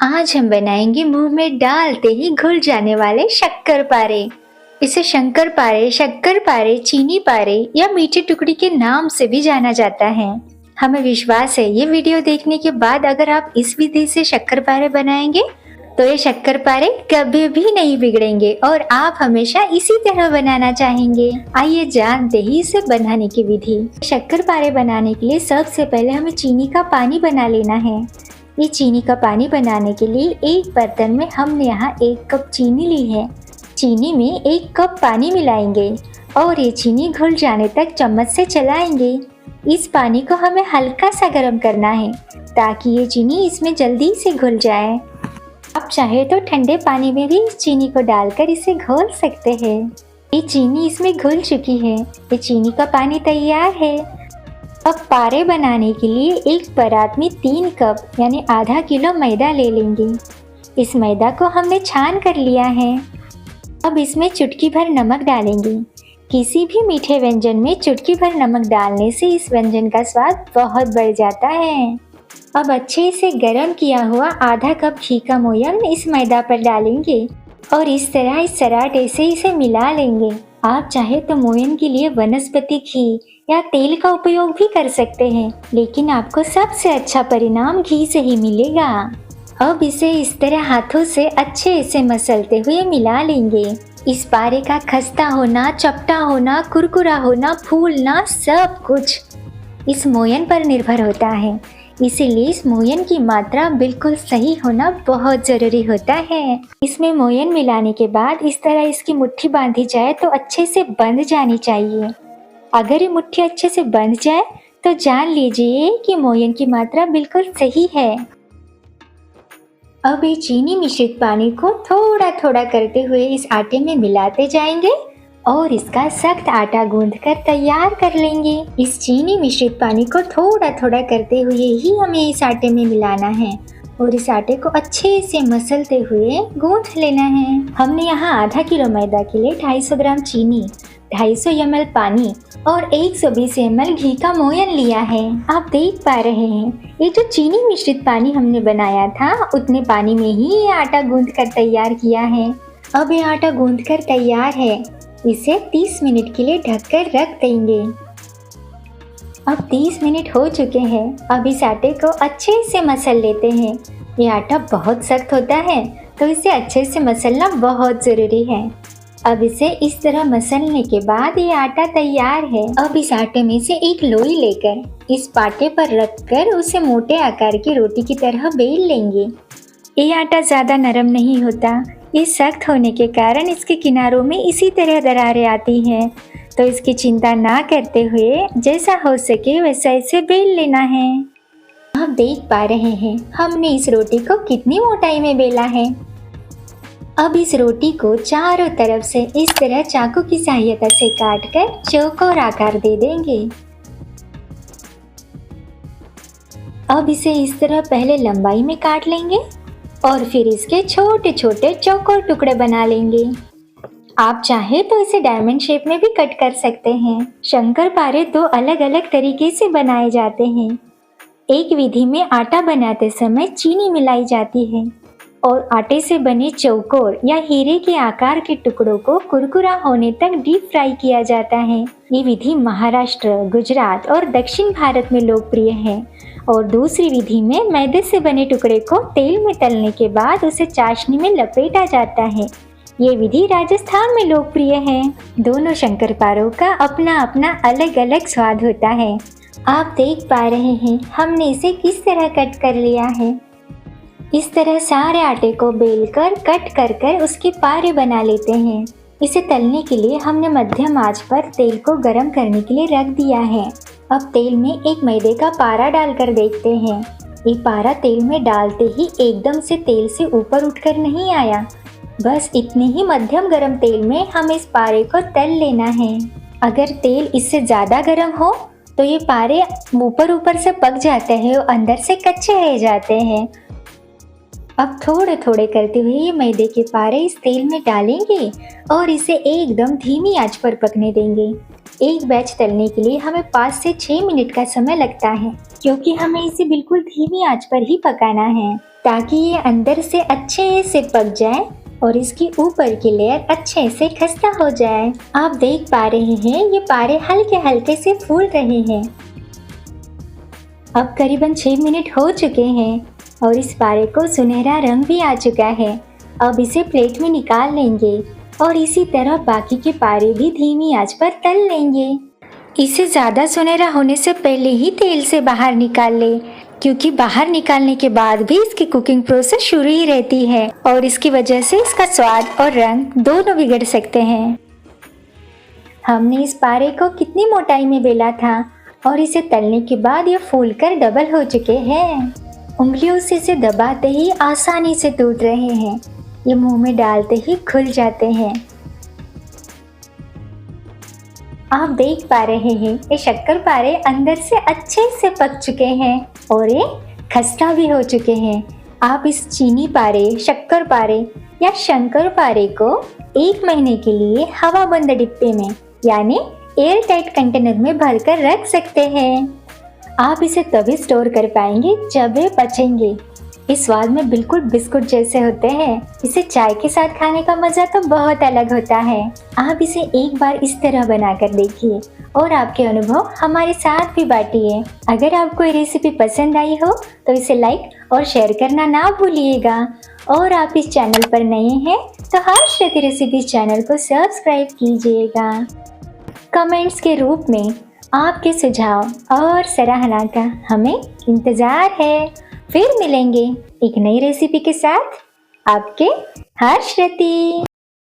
आज हम बनाएंगे मुंह में डालते ही घुल जाने वाले शक्कर पारे। इसे शंकर पारे, शक्कर पारे, चीनी पारे या मीठी टुकड़ी के नाम से भी जाना जाता है। हमें विश्वास है ये वीडियो देखने के बाद अगर आप इस विधि से शक्कर पारे बनाएंगे तो ये शक्कर पारे कभी भी नहीं बिगड़ेंगे और आप हमेशा इसी तरह बनाना चाहेंगे। आइए जानते ही इसे बनाने की विधि। शक्कर पारे बनाने के लिए सबसे पहले हमें चीनी का पानी बना लेना है। ये चीनी का पानी बनाने के लिए एक बर्तन में हमने यहाँ 1 कप चीनी ली है। चीनी में 1 कप पानी मिलाएंगे और ये चीनी घुल जाने तक चम्मच से चलाएंगे। इस पानी को हमें हल्का सा गर्म करना है ताकि ये चीनी इसमें जल्दी से घुल जाए। आप चाहे तो ठंडे पानी में भी इस चीनी को डालकर इसे घोल सकते हैं। ये चीनी इसमें घुल चुकी है। ये चीनी का पानी तैयार है। अब पारे बनाने के लिए एक परात में 3 कप यानी आधा किलो मैदा ले लेंगे। इस मैदा को हमने छान कर लिया है। अब इसमें चुटकी भर नमक डालेंगे। किसी भी मीठे व्यंजन में चुटकी भर नमक डालने से इस व्यंजन का स्वाद बहुत बढ़ जाता है। अब अच्छे से गरम किया हुआ आधा कप घी का मोयन इस मैदा पर डालेंगे और इस तरह इस सराटे से इसे मिला लेंगे। आप चाहे तो मोयन के लिए वनस्पति घी या तेल का उपयोग भी कर सकते हैं, लेकिन आपको सबसे अच्छा परिणाम घी से ही मिलेगा। अब इसे इस तरह हाथों से अच्छे से मसलते हुए मिला लेंगे। इस पारे का खस्ता होना, चपटा होना, कुरकुरा होना, फूलना सब कुछ इस मोयन पर निर्भर होता है। इसीलिए इस मोयन की मात्रा बिल्कुल सही होना बहुत जरूरी होता है। इसमें मोयन मिलाने के बाद इस तरह इसकी मुट्ठी बांधी जाए तो अच्छे से बंध जानी चाहिए। अगर ये मुट्ठी अच्छे से बंध जाए तो जान लीजिए कि मोयन की मात्रा बिल्कुल सही है। अब ये चीनी मिश्रित पानी को थोड़ा थोड़ा करते हुए इस आटे में मिलाते जाएंगे और इसका सख्त आटा गूंथकर तैयार कर लेंगे। इस चीनी मिश्रित पानी को थोड़ा थोड़ा करते हुए ही हमें इस आटे में मिलाना है और इस आटे को अच्छे से मसलते हुए गूंथ लेना है। हमने यहाँ आधा किलो मैदा के लिए 250 ग्राम चीनी, 250 ml पानी और 120 ml घी का मोयन लिया है। आप देख पा रहे हैं ये जो चीनी मिश्रित पानी हमने बनाया था उतने पानी में ही ये आटा गूंथ कर तैयार किया है। अब ये आटा गूंथ कर तैयार है। इसे 30 मिनट के लिए ढककर रख देंगे। अब 30 मिनट हो चुके हैं। अब इस आटे को अच्छे से मसल लेते हैं। ये आटा बहुत सख्त होता है तो इसे अच्छे से मसलना बहुत ज़रूरी है। अब इसे इस तरह मसलने के बाद ये आटा तैयार है। अब इस आटे में से एक लोई लेकर इस पाटे पर रखकर उसे मोटे आकार की रोटी की तरह बेल लेंगे। ये आटा ज़्यादा नरम नहीं होता। ये सख्त होने के कारण इसके किनारों में इसी तरह दरारें आती हैं, तो इसकी चिंता ना करते हुए जैसा हो सके वैसा इसे बेल लेना है। आप देख पा रहे हैं हमने इस रोटी को कितनी मोटाई में बेला है। अब इस रोटी को चारों तरफ से इस तरह चाकू की सहायता से काटकर चौकोर आकार दे देंगे। अब इसे इस तरह पहले लंबाई में काट लेंगे और फिर इसके छोटे छोटे चौकोर टुकड़े बना लेंगे। आप चाहे तो इसे डायमंड शेप में भी कट कर सकते हैं। शंकर पारे 2 अलग अलग तरीके से बनाए जाते हैं। एक विधि में आटा बनाते समय चीनी मिलाई जाती है और आटे से बने चौकोर या हीरे के आकार के टुकड़ों को कुरकुरा होने तक डीप फ्राई किया जाता है। ये विधि महाराष्ट्र, गुजरात और दक्षिण भारत में लोकप्रिय है और दूसरी विधि में मैदे से बने टुकड़े को तेल में तलने के बाद उसे चाशनी में लपेटा जाता है। ये विधि राजस्थान में लोकप्रिय है। दोनों शंकरपारों का अपना अपना अलग अलग स्वाद होता है। आप देख पा रहे हैं हमने इसे किस तरह कट कर लिया है। इस तरह सारे आटे को बेलकर कट कर कर उसके पारे बना लेते हैं। इसे तलने के लिए हमने मध्यम आंच पर तेल को गर्म करने के लिए रख दिया है। अब तेल में एक मैदे का पारा डालकर देखते हैं। ये पारा तेल में डालते ही एकदम से तेल से ऊपर उठकर नहीं आया। बस इतने ही मध्यम गर्म तेल में हम इस पारे को तल लेना है। अगर तेल इससे ज़्यादा गर्म हो तो ये पारे ऊपर ऊपर से पक जाते हैं और अंदर से कच्चे रह जाते हैं। अब थोड़े थोड़े करते हुए ये मैदे के पारे इस तेल में डालेंगे और इसे एकदम धीमी आंच पर पकने देंगे। एक बैच तलने के लिए हमें 5 से 6 मिनट का समय लगता है, क्योंकि हमें इसे बिल्कुल धीमी आंच पर ही पकाना है ताकि ये अंदर से अच्छे से पक जाए और इसकी ऊपर की लेयर अच्छे से खस्ता हो जाए। आप देख पा रहे हैं ये पारे हल्के हल्के से फूल रहे हैं। अब करीबन 6 मिनट हो चुके हैं और इस पारे को सुनहरा रंग भी आ चुका है। अब इसे प्लेट में निकाल लेंगे और इसी तरह बाकी के पारे भी धीमी आंच पर तल लेंगे। इसे ज़्यादा सुनहरा होने से पहले ही तेल से बाहर निकाल ले, क्योंकि बाहर निकालने के बाद भी इसकी कुकिंग प्रोसेस शुरू ही रहती है और इसकी वजह से इसका स्वाद और रंग दोनों बिगड़ सकते हैं। हमने इस पारे को कितनी मोटाई में बेला था और इसे तलने के बाद ये फूलकर डबल हो चुके हैं। उंगलियों से इसे दबाते ही आसानी से टूट रहे हैं। ये मुंह में डालते ही खुल जाते हैं। आप देख पा रहे हैं ये शक्करपारे अंदर से अच्छे से पक चुके हैं और ये खस्ता भी हो चुके हैं। आप इस चीनी पारे, शक्करपारे या शंकरपारे को 1 महीने के लिए हवाबंद डिब्बे में यानी एयर टाइट कंटेनर में भरकर रख सकते हैं। आप इसे तभी स्टोर कर पाएंगे जब ये बचेंगे। इस स्वाद में बिल्कुल बिस्कुट जैसे होते हैं। इसे चाय के साथ खाने का मजा तो बहुत अलग होता है। आप इसे एक बार इस तरह बनाकर देखिए और आपके अनुभव हमारे साथ भी बांटिए। अगर आपको ये रेसिपी पसंद आई हो तो इसे लाइक और शेयर करना ना भूलिएगा। और आप इस चैनल पर नए हैं तो हर्षरति रेसिपी चैनल को सब्सक्राइब कीजिएगा। कमेंट्स के रूप में आपके सुझाव और सराहना का हमें इंतज़ार है। फिर मिलेंगे एक नई रेसिपी के साथ। आपके हर्षरति।